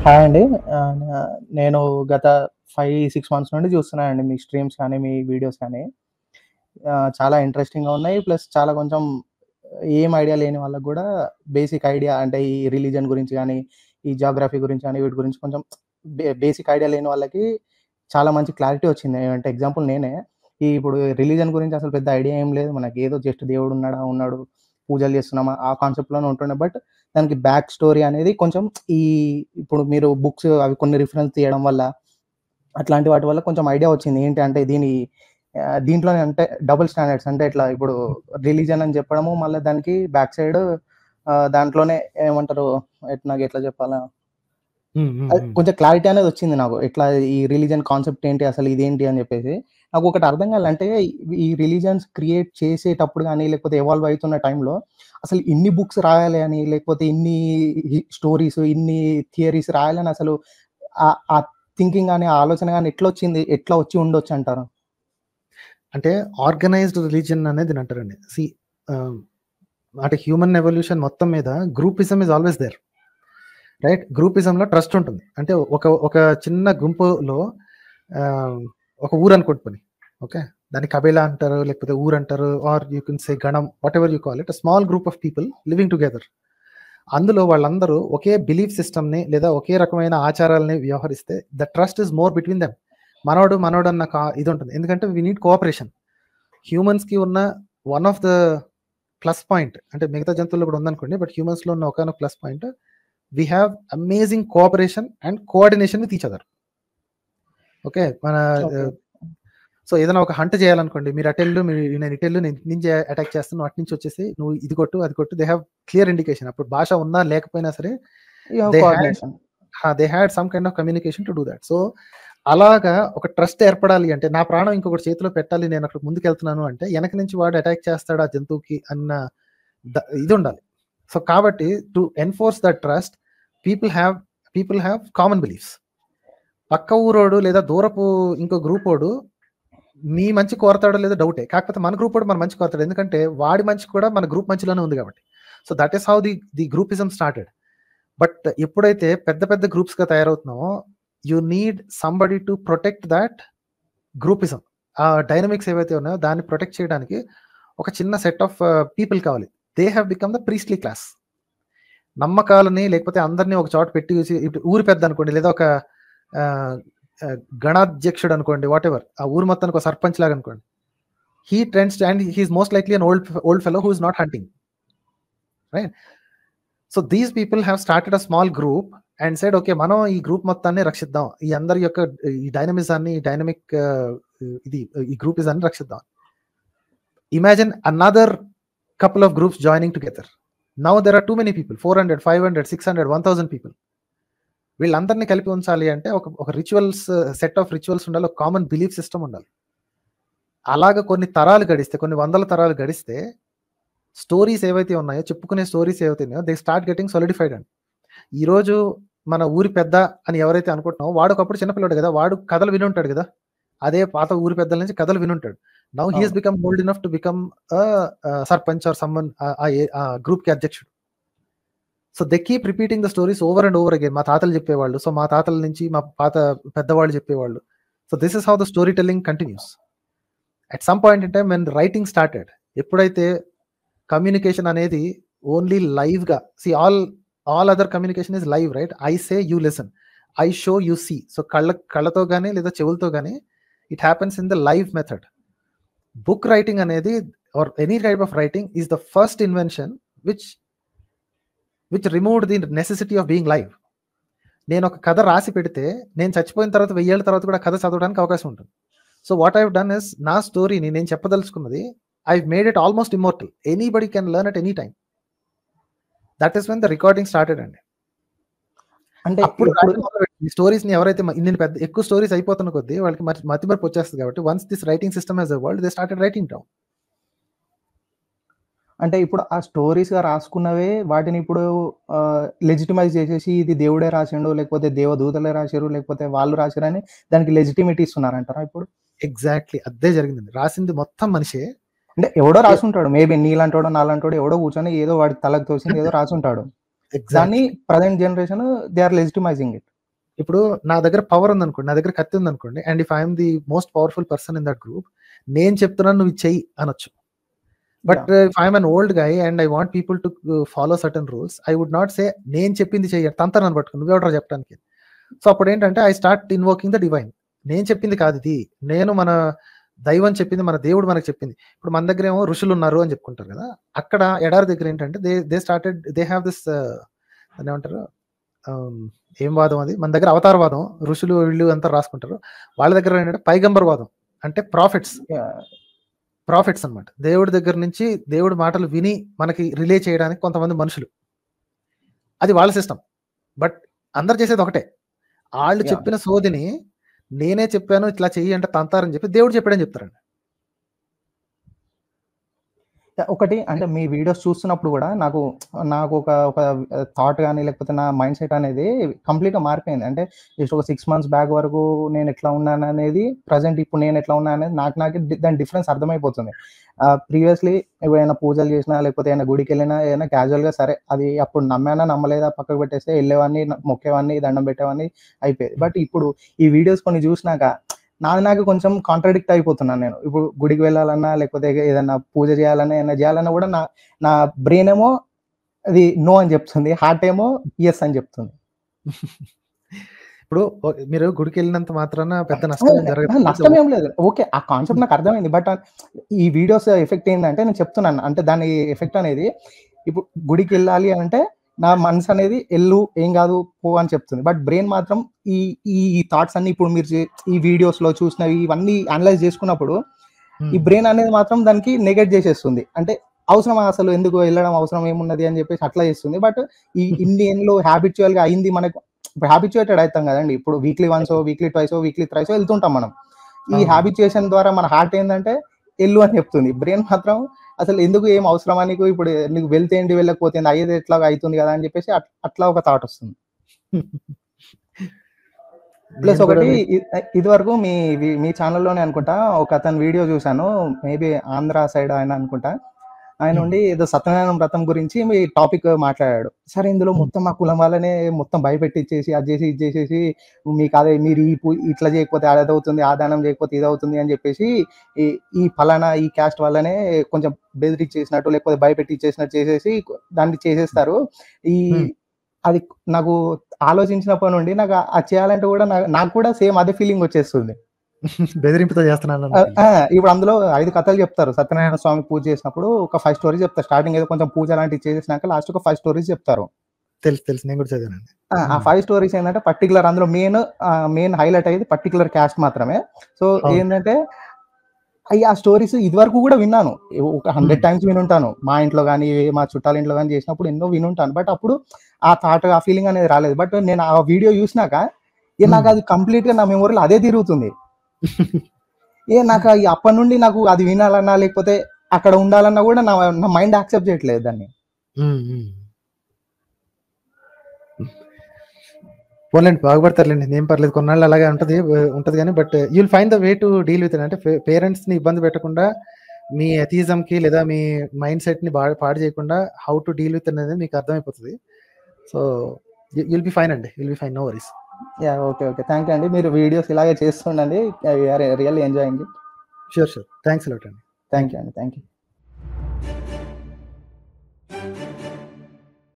Hi అండి. నేను గత 5, 6 మంత్స్ నుండి చూస్తున్నానండి మీ స్ట్రీమ్స్ కానీ, మీ వీడియోస్ కానీ. చాలా ఇంట్రెస్టింగ్‌గా ఉన్నాయి. ప్లస్ చాలా కొంచెం ఏం ఐడియా లేని వాళ్ళకి గూడా బేసిక్ ఐడియా అంటే ఈ రిలిజియన్ గురించి గానీ, ఈ జియోగ్రఫీ గురించి గానీ, వీటి గురించి కొంచెం బేసిక్ ఐడియా లేని వాళ్ళకి చాలా మంచి క్లారిటీ వచ్చింది. అంటే ఎగ్జాంపుల్ నేనే. ఇప్పుడు రిలిజియన్ గురించి అసలు పెద్ద ఐడియా ఏం లేదు. మనకేదో జస్ట్ దేవుడున్నాడా, ఉన్నాడు, పూజలు చేస్తున్నామా ఆ కాన్సెప్ట్‌లోనే ఉంటుండే. బట్ దానికి బ్యాక్ స్టోరీ అనేది కొంచెం ఈ ఇప్పుడు మీరు బుక్స్ అవి కొన్ని రిఫరెన్స్ తీయడం వల్ల, అట్లాంటి వాటి వల్ల కొంచెం ఐడియా వచ్చింది. ఏంటి అంటే దీంట్లోనే అంటే డబుల్ స్టాండర్డ్స్ అంటే ఇట్లా ఇప్పుడు రిలీజియన్ అని చెప్పడము, మళ్ళీ దానికి బ్యాక్ సైడ్ దాంట్లోనే ఏమంటారు నాకెట్లా చెప్పాలా? అది కొంచెం క్లారిటీ అనేది వచ్చింది నాకు. ఎట్లా ఈ రిలీజియన్ కాన్సెప్ట్ ఏంటి? అసలు ఇదేంటి అని చెప్పేసి. నాకొకటి అర్థం కాలే. అంటే ఈ రిలీజియన్స్ క్రియేట్ చేసేటప్పుడు గాని, లేకపోతే ఎవాల్వ్ అయితున్న టైంలో అసలు ఇన్ని బుక్స్ రాయాలి అని, లేకపోతే ఇన్ని స్టోరీస్, ఇన్ని థియరీస్ రాయాలని అసలు ఆ థింకింగ్ గాని, ఆ ఆలోచన గాని ఎట్లొచ్చింది? ఎట్లా వచ్చి ఉండొచ్చంటారు? అంటే ఆర్గనైజ్డ్ రిలీజియన్ అనేది అంటారండి. అంటే హ్యూమన్ ఎవల్యూషన్ మొత్తం మీద groupism is always there, right? గ్రూపిజంలో ట్రస్ట్ ఉంటుంది. అంటే ఒక చిన్న గుంపులో ఒక ఊరు అనుకుంటుని, ఓకే, దాన్ని కబేలా అంటారు, లేకపోతే ఊరు అంటారు, ఆర్ యూ కెన్ సే గణం, what ever you call it, small group of people living together. అందులో వాళ్ళందరూ ఒకే బిలీఫ్ సిస్టమ్ని లేదా ఒకే రకమైన ఆచారాలని వ్యవహరిస్తే the trust is more between them. మనోడు అన్న ఇది ఉంటుంది. ఎందుకంటే వీ నీడ్ కోఆపరేషన్. హ్యూమన్స్కి ఉన్న one of the plus point, అంటే మిగతా జంతువుల్లో కూడా ఉందనుకోండి, బట్ హ్యూమన్స్లో ఉన్న ఒక plus point, we have amazing cooperation and coordination with each other. Okay, so ఏదైనా ఒక హంట్ చేయాలనుకోండి, మీరు అటెళ్ళు, నేను ఇటెళ్ళు, నేను నుంచి అటాక్ చేస్తాను, అటు నుంచి వచ్చేసి నువ్వు ఇది కొట్టు అది కొట్టు, దే హ్యావ్ క్లియర్ ఇండికేషన్. అప్పుడు భాష ఉన్నా లేకపోయినా సరే they had some kind of communication to do that. So అలాగా ఒక ట్రస్ట్ ఏర్పడాలి అంటే, నా ప్రాణం ఇంకొకటి చేతిలో పెట్టాలి, నేను అక్కడ ముందుకు వెళ్తున్నాను అంటే వెనక నుంచి వాడు అటాక్ చేస్తాడు ఆ జంతువుకి అన్న ఇది ఉండాలి. సో కాబట్టి to enforce that trust, people have common beliefs. పక్క ఊరోడు లేదా దూరపు ఇంకో గ్రూప్ ఓడు మీ మంచి కోరతాడో లేదో డౌటే, కాకపోతే మన గ్రూప్ వాడు మన మంచి కోరతాడు, ఎందుకంటే వాడి మంచి కూడా మన గ్రూప్ మంచిలోనే ఉంది కాబట్టి. So that is how the groupism started. But ఎప్పుడైతే పెద్ద పెద్ద గ్రూప్స్గా తయారవుతున్నామో, you need somebody to protect that groupism. ఆ డైనమిక్స్ ఏవైతే ఉన్నాయో దాన్ని ప్రొటెక్ట్ చేయడానికి ఒక చిన్న సెట్ ఆఫ్ పీపుల్ కావాలి. They have become the priestly class. నమ్మకాలని లేకపోతే అందరినీ ఒక చోట పెట్టి, ఇప్పుడు ఊరి పెద్ద అనుకోండి, లేదా ఒక గణాధ్యక్షుడు అనుకోండి, వాట్ ఎవర్, ఆ ఊరు మొత్తానికి ఒక సర్పంచ్ లాగా అనుకోండి. He trends and he is most likely an old fellow who is not hunting, right? So these people have started a small group and said, okay, మనం ఈ గ్రూప్ మొత్తాన్ని రక్షిద్దాం, ఈ అందరి యొక్క ఈ డైనమిజాన్ని, ఈ డైనమిక్ ఈ గ్రూపిజాన్ని రక్షిద్దాం. Imagine another couple of groups joining together. Now there are too many people, 400, 500, 600, 1000 people. వీళ్ళందరినీ కలిపి ఉంచాలి అంటే ఒక రిచువల్స్, సెట్ ఆఫ్ రిచువల్స్ ఉండాలి, ఒక కామన్ బిలీఫ్ సిస్టమ్ ఉండాలి. అలాగా కొన్ని తరాలు గడిస్తే, కొన్ని వందల తరాలు గడిస్తే, స్టోరీస్ ఏవైతే ఉన్నాయో, చెప్పుకునే స్టోరీస్ ఏవైతే ఉన్నాయో, దే స్టార్ట్ గెటింగ్ సాలిడిఫైడ్ అండి. ఈరోజు మన ఊరి పెద్ద అని ఎవరైతే అనుకుంటున్నామో, వాడు ఒకప్పుడు చిన్నపిల్లడు కదా, వాడు కథలు వినుంటాడు కదా, అదే పాత ఊరి పెద్దల నుంచి కథలు వినుంటాడు. Now he has become old enough to become a sarpanch or someone, a group ki adhyakshudu. So they keep repeating the stories over and over again. మా తాతలు చెప్పేవాళ్ళు, సో మా తాతల నుంచి మా పాత పెద్దవాళ్ళు చెప్పేవాళ్ళు. So this is how the story telling continues. At some point in time when writing started, ఎప్పుడైతే కమ్యూనికేషన్ అనేది ఓన్లీ లైవ్గా, all other communication is live, right? I say you listen, I show you see. So కళ్ళతో కానీ లేదా చెవులతో కానీ it happens in the live method. Book writing అనేది, or any type of writing, is the first invention which removed the necessity of being live. నేను ఒక కథ రాసి పెడితే, నేను చచ్చిపోయిన తర్వాత 1000 ఏళ్ళ తర్వాత కూడా కథ చదవడానికి అవకాశం ఉంటుంది. So what I've done is, నా స్టోరీని నేను చెప్పదలుచుకున్నది, I've made it almost immortal. Anybody can learn at any time. That is when the recording started అండి. అంటే అప్పుడు ఈ స్టోరీస్ ని ఎవరైతే ఇన్ని పెద్ద ఎక్కువ స్టోరీస్ అయిపోతున్న కొద్దీ వాళ్ళకి మతిమరుపు వచ్చేస్తుంది కాబట్టి, once this writing system has evolved, they started writing down. అంటే ఇప్పుడు ఆ స్టోరీస్ గా రాసుకున్నవే వాటిని ఇప్పుడు లెజిటిమైజ్ చేసేసి, ఇది దేవుడే రాసిండు, లేకపోతే దేవదూతలే రాశారు, లేకపోతే వాళ్ళు రాశారని దానికి లెజిటిమిటీ ఇస్తున్నారంటారా ఇప్పుడు? ఎగ్జాక్ట్లీ అదే జరిగిందండి. రాసింది మొత్తం మనిషే. అంటే ఎవడో రాసుంటాడు, మేబీ నీలాంటోడో నాలాంటోడో ఎవడో కూర్చొని ఏదో వాడి తలకు తోసింది ఏదో రాసుంటాడు. దాన్ని present generation they are legitimising it. ఇప్పుడు నా దగ్గర పవర్ ఉందనుకోండి, నా దగ్గర కత్తి ఉందనుకోండి, and if I'm the most powerful person in that group, నేను చెప్తున్నాను నువ్వు చెయ్యి అనొచ్చు. But if I'm an old guy and I want people to follow certain rules, I would not say నేను చెప్పింది చెయ్యి, తంతనని పట్టుకుని నువ్వెవడరా చెప్పడానికి. సో అప్పుడు ఏంటంటే I start invoking the divine. నేను చెప్పింది కాదు ఇది, నేను మన దైవం చెప్పింది, మన దేవుడు మనకు చెప్పింది. ఇప్పుడు మన దగ్గర ఏమో ఋషులు ఉన్నారు అని చెప్పుకుంటారు కదా, అక్కడ ఎడారి దగ్గర ఏంటంటే దే హ్యావ్ దిస్ అని ఏమంటారు, ఏం వాదం అది, మన దగ్గర అవతారవాదం, ఋషులు వీళ్ళు అంతా రాసుకుంటారు. వాళ్ళ దగ్గర ఏంటంటే పైగంబర్ వాదం, అంటే ప్రాఫిట్స్ అన్నమాట. దేవుడి దగ్గర నుంచి దేవుడి మాటలు విని మనకి రిలే చేయడానికి కొంతమంది మనుషులు, అది వాళ్ళ సిస్టమ్. బట్ అందరు చేసేది ఒకటే, వాళ్ళు చెప్పిన సోదిని నేనే చెప్పాను ఇట్లా చెయ్యి అంటే తంతారని చెప్పి దేవుడు చెప్పాడని చెప్తారండి. ఒకటి అంటే మీ వీడియోస్ చూస్తున్నప్పుడు కూడా నాకు ఒక థాట్ కానీ లేకపోతే నా మైండ్ సెట్ అనేది కంప్లీట్గా మారిపోయింది. అంటే జస్ట్ ఒక 6 months బ్యాక్ వరకు నేను ఎట్లా ఉన్నాను అనేది, ప్రజెంట్ ఇప్పుడు నేను ఎట్లా ఉన్నాను అనేది నాకు దాని డిఫరెన్స్ అర్థమైపోతుంది. ప్రీవియస్లీ ఏమైనా పూజలు చేసినా లేకపోతే ఏమైనా గుడికి వెళ్ళినా ఏదైనా క్యాజువల్గా సరే అది అప్పుడు నమ్మానా నమ్మలేదా పక్కకు పెట్టేస్తే వెళ్ళేవాడిని, మొక్కేవాడిని, దండం పెట్టేవాడిని, అయిపోయేది. బట్ ఇప్పుడు ఈ వీడియోస్ కొన్ని చూసినాక నాకు కొంచెం కాంట్రాడిక్ట్ అయిపోతున్నాను నేను. ఇప్పుడు గుడికి వెళ్ళాలన్నా లేకపోతే ఏదన్నా పూజ చేయాలన్నా ఏదైనా చేయాలన్నా కూడా నా బ్రెయిన్ ఏమో అది నో అని చెప్తుంది, హార్ట్ ఏమో ఎస్ అని చెప్తుంది. ఇప్పుడు మీరు గుడికి వెళ్ళినంత మాత్రాన పెద్ద నష్టం జరగదు, నష్టం ఏం లేదు. ఓకే, ఆ కాన్సెప్ట్ నాకు అర్థమైంది. బట్ ఈ వీడియోస్ ఎఫెక్ట్ ఏంటంటే నేను చెప్తున్నాను, అంటే దాని ఎఫెక్ట్ అనేది ఇప్పుడు గుడికి వెళ్ళాలి అంటే నా మనసు అనేది ఎల్లు ఏం కాదు పో అని చెప్తుంది. బట్ బ్రెయిన్ మాత్రం ఈ ఈ థాట్స్ అన్ని ఇప్పుడు మీరు ఈ వీడియోస్ లో చూసినవి ఇవన్నీ అనలైజ్ చేసుకున్నప్పుడు ఈ బ్రెయిన్ అనేది మాత్రం దానికి నెగెట్ చేసేస్తుంది. అంటే అవసరం అసలు ఎందుకు వెళ్ళడం, అవసరం ఏమున్నది అని చెప్పేసి అట్లా చేస్తుంది. బట్ ఈ ఇండియన్లో హ్యాబిచువల్ గా అయింది, మనకు ఇప్పుడు హ్యాబిచుయేటెడ్ అవుతాం కదండి. ఇప్పుడు weekly once, weekly twice, weekly thrice వెళ్తుంటాం మనం. ఈ హ్యాబిచుయేషన్ ద్వారా మన హార్ట్ ఏంటంటే ఎల్లు అని చెప్తుంది, బ్రెయిన్ మాత్రం అసలు ఎందుకు ఏం అవసరమా నీకు, ఇప్పుడు నీకు వెళ్తే ఏంటి వెళ్ళకపోతే అయ్యేది ఎట్లా అవుతుంది కదా అని చెప్పేసి అట్లా ఒక థాట్ వస్తుంది. ప్లస్ ఒకటి ఇది వరకు మీ ఛానల్లోనే అనుకుంటా ఒక అతని వీడియో చూసాను, మేబీ ఆంధ్ర సైడ్ ఆయన అనుకుంటా. ఆయన ఉండి ఏదో సత్యనారాయణ వ్రతం గురించి మీ టాపిక్ మాట్లాడాడు. సరే ఇందులో మొత్తం మా కులం వాళ్ళనే మొత్తం భయపెట్టించేసి అది చేసి ఇది చేసేసి మీకు అదే మీరు ఇట్లా చేయకపోతే అది అవుతుంది, ఆ దానం చేయకపోతే ఇది అవుతుంది అని చెప్పేసి ఈ ఫలానా ఈ క్యాస్ట్ వల్లనే కొంచెం బెదిరించేసినట్టు లేకపోతే భయపెట్టించేసినట్టు చేసేసి దాన్ని చేసేస్తారు. అది నాకు ఆలోచించినప్పటి నుండి నాకు అది చేయాలంటే కూడా నాకు కూడా సేమ్ అదే ఫీలింగ్ వచ్చేస్తుంది. బెదిరింపుతో చేస్తున్నాను. ఇప్పుడు అందులో 5 కథలు చెప్తారు. సత్యనారాయణ స్వామి పూజ చేసినప్పుడు ఒక 5 స్టోరీస్ చెప్తారు. స్టార్టింగ్ ఏదో కొంచెం పూజ లాంటివి చేసేసినాక లాస్ట్ ఒక 5 స్టోరీస్ చెప్తారు. తెలుసు నేను కూడా చదివానండి. ఆ 5 స్టోరీస్ ఏంటంటే పర్టికులర్ అందులో మెయిన్ హైలైట్ అయ్యేది పర్టికులర్ క్యాస్ట్ మాత్రమే. సో ఏంటంటే ఆ స్టోరీస్ ఇది వరకు కూడా విన్నాను, ఒక 100 times వినుంటాను. మా ఇంట్లో కానీ మా చుట్టాల ఇంట్లో కానీ చేసినప్పుడు ఎన్నో వినుంటాను. బట్ అప్పుడు ఆ థాట్ ఆ ఫీలింగ్ అనేది రాలేదు. బట్ నేను ఆ వీడియో చూసినాక నాకు అది కంప్లీట్ గా నా మెమొరీలో అదే తిరుగుతుంది. నాకు అప్పటి నుండి నాకు అది వినాలన్నా లేకపోతే అక్కడ ఉండాలన్నా కూడా నా మైండ్ యాక్సెప్ట్ చేయట్లేదు దాన్ని. పోలేండి, బాగుపడతారులేండి, ఏం పర్లేదు, కొన్నాళ్ళు అలాగే ఉంటది కానీ but you'll find the way to deal with it. అంటే పేరెంట్స్ ని ఇబ్బంది పెట్టకుండా మీ అథిజం కి లేదా మీ మైండ్ సెట్ ని పాడు చేయకుండా హౌ టు డీల్ విత్ అనేది మీకు అర్థమైపోతుంది. సో యుల్ బి ఫైన్ అండి, you'll be fine, no worries. Okay thank you అండి, మీరు వీడియోస్ ఇలాగే చేస్తుండండి. Really enjoying. Sure thanks a lot అండి. థ్యాంక్ యూ అండి.